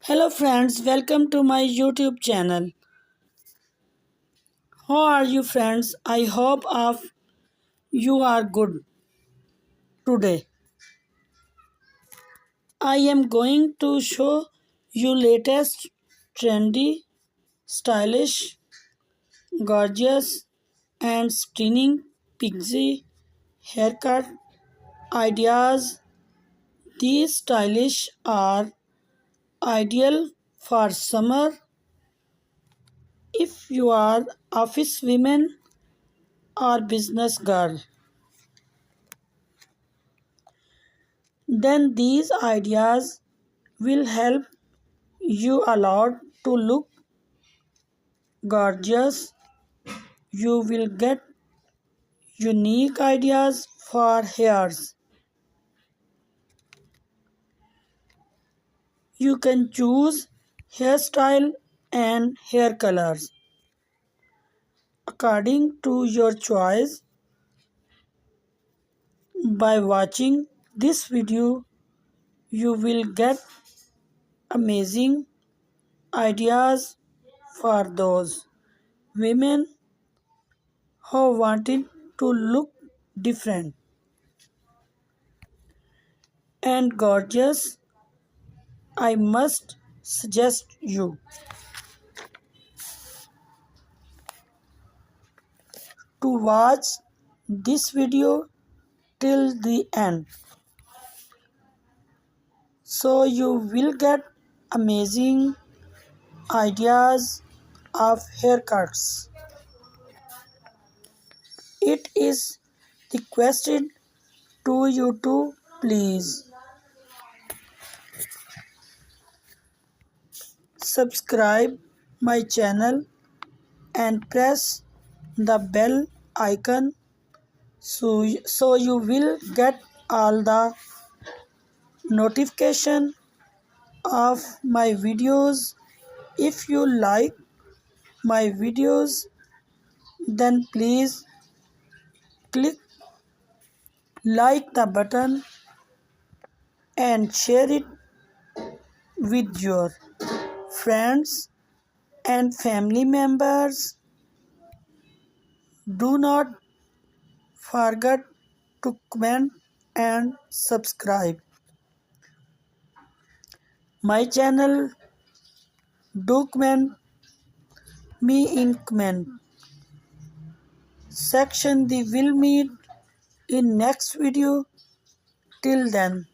Hello friends, welcome to my YouTube channel. How are you friends? I hope of you are good today. I am going to show you latest trendy, stylish, gorgeous and stunning pixie haircut ideas. These stylish are ideal for summer if you are office women or business girl. Then these ideas will help you a lot to look gorgeous. You will get unique ideas for hairs. You can choose hairstyle and hair colors according to your choice. By watching this video, you will get amazing ideas for those women who wanted to look different and gorgeous. I must suggest you to watch this video till the end, so you will get amazing ideas of haircuts. It is requested to you to please subscribe my channel and press the bell icon so you will get all the notification of my videos. If you like my videos, then please click like the button and share it with your friends and family members. Do not forget to comment and subscribe my channel. Do comment me in comment section. We will meet in next video. Till then,